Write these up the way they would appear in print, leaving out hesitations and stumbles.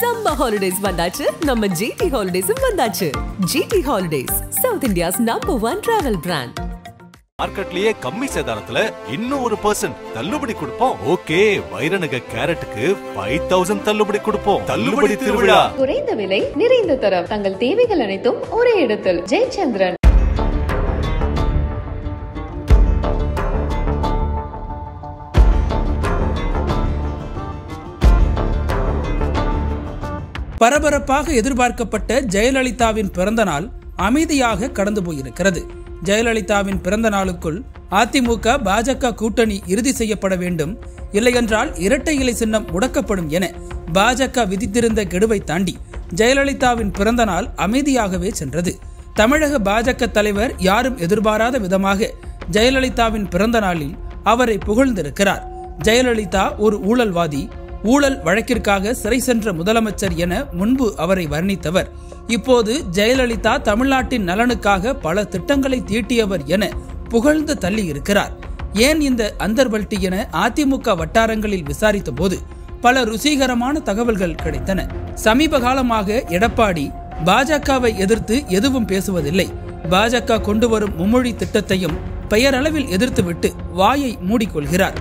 Summer holidays வந்தாச்சு, நம்ம GT Holidays வந்தாச்சு. GT Holidays, South India's #1 travel brand. மார்க்கெட்லயே கம்மி சேதாரத்துல இன்னும் 1% தள்ளுபடி கொடுப்போம். ஓகே, வைரநக கேரட்டுக்கு 5000 தள்ளுபடி கொடுப்போம். தள்ளுபடி திருவிழா. குறைந்த விலை, நிறைந்த தரம். தங்கள் தேவைகள் அனைத்தும் ஒரே இடத்தில். ஜெயச்சந்திரன். பரபரப்பாக எதிர்பார்க்கப்பட்ட ஜெயலலிதாவின் பிறந்த நாள் அமைதியாக கடந்து போயிருக்கிறது. ஜெயலலிதாவின் பிறந்த நாளுக்குள் அதிமுக பாஜக கூட்டணி இறுதி செய்யப்பட வேண்டும், இல்லையென்றால் இரட்டை இலை சின்னம் முடக்கப்படும் என பாஜக விதித்திருந்த கெடுவை தாண்டி ஜெயலலிதாவின் பிறந்த நாள் அமைதியாகவே சென்றது. தமிழக பாஜக தலைவர் யாரும் எதிர்பாராத விதமாக ஜெயலலிதாவின் பிறந்த நாளில் அவரை புகழ்ந்திருக்கிறார். ஜெயலலிதா ஒரு ஊழல்வாதி, ஊழல் வழக்கிற்காக சிறை சென்ற முதலமைச்சர் என முன்பு அவரை வர்ணித்தவர் இப்போது ஜெயலலிதா தமிழ்நாட்டின் நலனுக்காக பல திட்டங்களை தீட்டியவர் என புகழ்ந்து தள்ளி இருக்கிறார். ஏன் இந்த அந்தர்பல்ட்டி என அதிமுக வட்டாரங்களில் விசாரித்த போது பல ருசிகரமான தகவல்கள் கிடைத்தன. சமீப காலமாக எடப்பாடி பாஜகவை எதிர்த்து எதுவும் பேசுவதில்லை. பாஜக கொண்டு வரும் மும்மொழி திட்டத்தையும் பெயரளவில் எதிர்த்துவிட்டு வாயை மூடிக்கொள்கிறார்.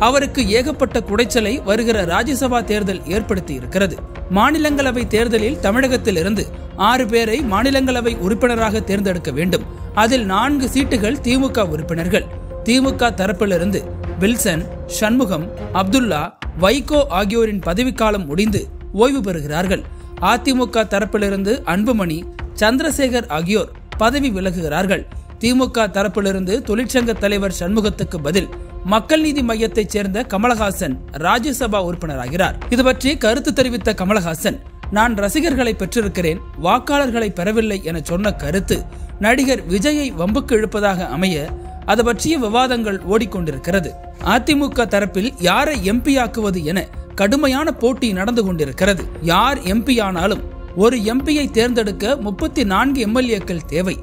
அவருக்கு ஏகப்பட்ட குடைச்சலை வருகிற ராஜ்யசபா தேர்தல் ஏற்படுத்தி இருக்கிறது. மாநிலங்களவை தேர்தலில் தமிழகத்தில் இருந்து 6 பேரை மாநிலங்களவை உறுப்பினராக தேர்ந்தெடுக்க வேண்டும். அதில் 4 சீட்டுகள் திமுக உறுப்பினர்கள். திமுக தரப்பிலிருந்து வில்சன், சண்முகம், அப்துல்லா, வைகோ ஆகியோரின் பதவிக்காலம் முடிந்து ஓய்வு பெறுகிறார்கள். அதிமுக தரப்பிலிருந்து அன்புமணி, சந்திரசேகர் ஆகியோர் பதவி விலகுகிறார்கள். திமுக தரப்பிலிருந்து தொழிற்சங்க தலைவர் சண்முகத்துக்கு பதில் மக்கள் நீதி மையத்தைச் சேர்ந்த கமலஹாசன் ராஜ்யசபா உறுப்பினராகிறார். இது பற்றி கருத்து தெரிவித்த கமலஹாசன், நான் ரசிகர்களை பெற்றிருக்கிறேன், வாக்காளர்களை பெறவில்லை என சொன்ன கருத்து நடிகர் விஜயை வம்புக்கு இழுப்பதாக அமைய அது பற்றிய விவாதங்கள் ஓடிக்கொண்டிருக்கிறது. அதிமுக தரப்பில் யாரை எம்பி ஆக்குவது என கடுமையான போட்டி நடந்து கொண்டிருக்கிறது. யார் எம்பி ஆனாலும் ஒரு எம்பியை தேர்ந்தெடுக்க 34 எம்எல்ஏக்கள் தேவை.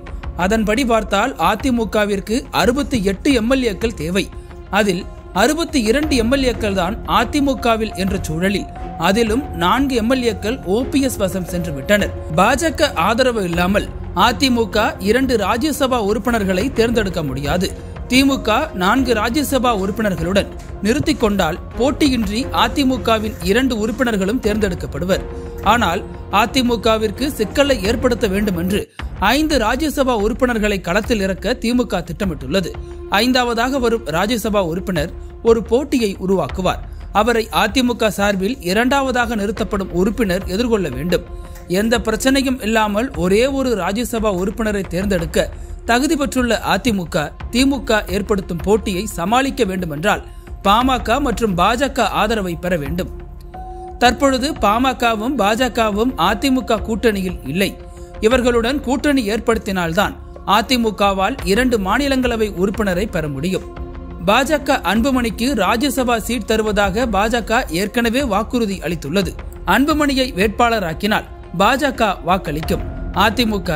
அதன்படி பார்த்தால் அதிமுகவிற்கு 68 எம்எல்ஏக்கள் தேவை. அதில் 62 எம்எல்ஏக்கள் தான் அதிமுகவில் என்ற சூழலில் அதிலும் 4 எம்எல்ஏக்கள் ஓபிஎஸ் வசம் சென்று விட்டனர். பாஜக ஆதரவு இல்லாமல் அதிமுக 2 ராஜ்யசபா உறுப்பினர்களை தேர்ந்தெடுக்க முடியாது. திமுக 4 ராஜ்யசபா உறுப்பினர்களுடன் நிறுத்திக் கொண்டால் போட்டியின்றி அதிமுகவின் 2 உறுப்பினர்களும் தேர்ந்தெடுக்கப்படுவர். ஆனால் அதிமுகவிற்கு சிக்கலை ஏற்படுத்த வேண்டும் என்று 5 ராஜ்யசபா உறுப்பினர்களை களத்தில் இறக்க திமுக திட்டமிட்டுள்ளது. 5வதாக வரும் ராஜ்யசபா உறுப்பினர் ஒரு போட்டியை உருவாக்குவார். அவரை அதிமுக சார்பில் 2வதாக நிறுத்தப்படும் உறுப்பினர் எதிர்கொள்ள வேண்டும். எந்த பிரச்சனையும் இல்லாமல் ஒரே ஒரு ராஜ்யசபா உறுப்பினரை தேர்ந்தெடுக்க தகுதி பெற்றுள்ள அதிமுக திமுக ஏற்படுத்தும் போட்டியை சமாளிக்க வேண்டுமென்றால் பாமக மற்றும் பாஜக ஆதரவை பெற வேண்டும். தற்பொழுது பாமகவும் பாஜகவும் அதிமுக கூட்டணியில் இல்லை. இவர்களுடன் கூட்டணி ஏற்படுத்தினால்தான் அதிமுகவால் 2 மாநிலங்களவை உறுப்பினரை பெற முடியும். பாஜக அன்புமணிக்கு ராஜ்யசபா சீட் தருவதாக பாஜக ஏற்கனவே வாக்குறுதி அளித்துள்ளது. அன்புமணியை வேட்பாளராக்கினால் பாஜக வாக்களிக்கும். அதிமுக,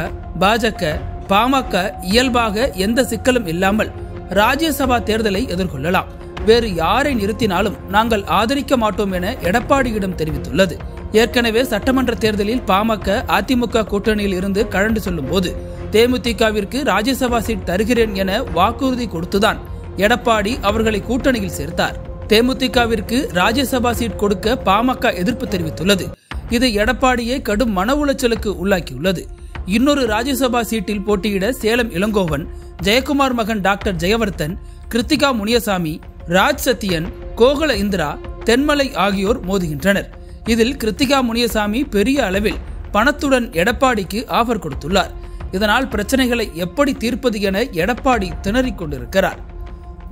பாஜக, பாமக இயல்பாக எந்த சிக்கலும் இல்லாமல் ராஜ்யசபா தேர்தலை எதிர்கொள்ளலாம். வேறு யாரை நிறுத்தினாலும் நாங்கள் ஆதரிக்க மாட்டோம் என எடப்பாடியிடம் தெரிவித்துள்ளது. ஏற்கனவே சட்டமன்ற தேர்தலில் பாமக அதிமுக கூட்டணியில் இருந்து கழண்டு சொல்லும் போது தேமுதிகவிற்கு ராஜ்யசபா சீட் தருகிறேன் என வாக்குறுதி கொடுத்துதான் எடப்பாடி அவர்களை கூட்டணியில் சேர்த்தார். தேமுதிகவிற்கு ராஜ்யசபா சீட் கொடுக்க பாமக எதிர்ப்பு தெரிவித்துள்ளது. இது எடப்பாடியை கடும் மன உளைச்சலுக்கு உள்ளாக்கியுள்ளது. இன்னொரு ராஜ்யசபா சீட்டில் போட்டியிட சேலம் இளங்கோவன், ஜெயக்குமார் மகன் டாக்டர் ஜெயவர்தன், கிருத்திகா முனியசாமி, ராஜ் சத்தியன், கோகுல இந்திரா, தென்மலை ஆகியோர் மோதுகின்றனர். இதில் கிருத்திகா முனியசாமி பெரிய அளவில் பணத்துடன் எடப்பாடிக்கு ஆஃபர் கொடுத்துள்ளார். இதனால் பிரச்சனைகளை எப்படி தீர்ப்பது என எடப்பாடி திணறிக் கொண்டிருக்கிறார்.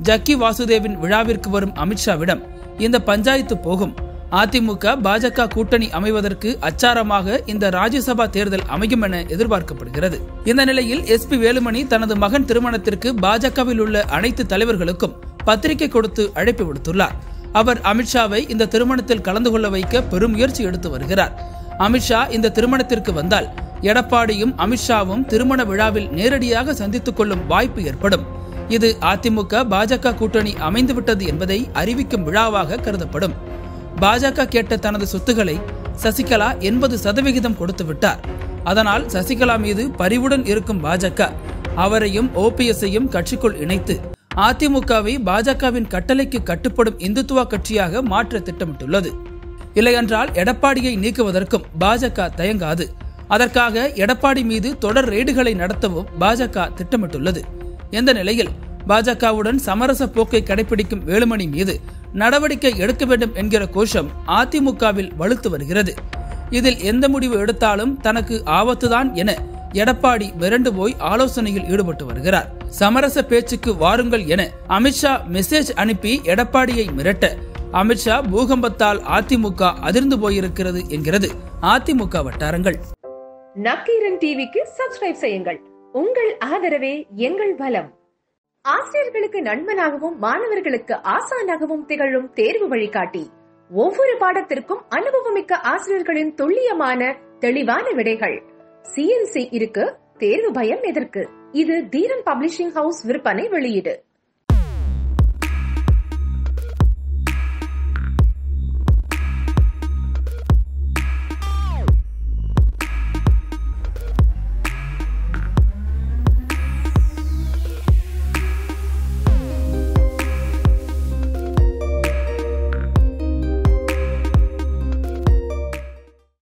ஜக்கி வாசுதேவின் விழாவிற்கு வரும் அமித்ஷாவிடம் இந்த பஞ்சாயத்து போகும். அதிமுக பாஜக கூட்டணி அமைவதற்கு அச்சாரமாக இந்த ராஜ்யசபா தேர்தல் அமையும் என எதிர்பார்க்கப்படுகிறது. இந்த நிலையில் SP வேலுமணி தனது மகன் திருமணத்திற்கு பாஜகவில் உள்ள அனைத்து தலைவர்களுக்கும் பத்திரிகை கொடுத்து அழைப்பு விடுத்துள்ளார். அவர் அமித்ஷாவை இந்த திருமணத்தில் கலந்து கொள்ள வைக்க பெரும் முயற்சி எடுத்து வருகிறார். அமித்ஷா இந்த திருமணத்திற்கு வந்தால் எடப்பாடியும் அமித்ஷாவும் திருமண விழாவில் நேரடியாக சந்தித்துக் கொள்ளும் வாய்ப்பு ஏற்படும். இது அதிமுக பாஜக கூட்டணி அமைந்துவிட்டது என்பதை அறிவிக்கும் விழாவாக கருதப்படும். பாஜக கேட்ட தனது சொத்துக்களை சசிகலா 80% கொடுத்து விட்டார். அதனால் சசிகலா மீது பரிவுடன் இருக்கும் பாஜக அவரையும் ஓபிஎஸ்ஐயும் கட்சிக்குள் இணைத்து அதிமுகவை பாஜகவின் கட்டளைக்கு கட்டுப்படும் இந்துத்துவா கட்சியாக மாற்ற திட்டமிட்டுள்ளது. இல்லையென்றால் எடப்பாடியை நீக்குவதற்கும் பாஜக தயங்காது. அதற்காக எடப்பாடி மீது தொடர் ரெய்டுகளை நடத்தவும் பாஜக திட்டமிட்டுள்ளது. இந்த நிலையில் பாஜகவுடன் சமரச போக்கை கடைபிடிக்கும் வேலுமணி மீது நடவடிக்கை எடுக்க வேண்டும் என்கிற கோஷம் அதிமுகவில் வலுத்து வருகிறது. இதில் எந்த முடிவு எடுத்தாலும் தனக்கு ஆபத்துதான் என எடப்பாடி மிரண்டு போய் ஆலோசனையில் ஈடுபட்டு வருகிறார். சமரச பேச்சுக்கு வாருங்கள் என அமித்ஷா மெசேஜ் அனுப்பி எடப்பாடியை மிரட்ட அமித்ஷா பூகம்பத்தால் அதிமுக அதிர்ந்து போயிருக்கிறது என்கிறது அதிமுக வட்டாரங்கள். நக்கீரன் டிவிக்கு சப்ஸ்கிரைப் செய்யுங்கள். உங்கள் ஆதரவே எங்கள் பலம். ஆசிரியர்களுக்கு நண்பனாகவும் மாணவர்களுக்கு ஆசானாகவும் திகழும் தேர்வு வழிகாட்டி. ஒவ்வொரு பாடத்திற்கும் அனுபவமிக்க ஆசிரியர்களின் துல்லியமான தெளிவான விடைகள். CNC இருக்கு, தேர்வு பயம் எதற்கு? இது தீரன் பப்ளிஷிங் ஹவுஸ் விற்பனை வெளியீடு.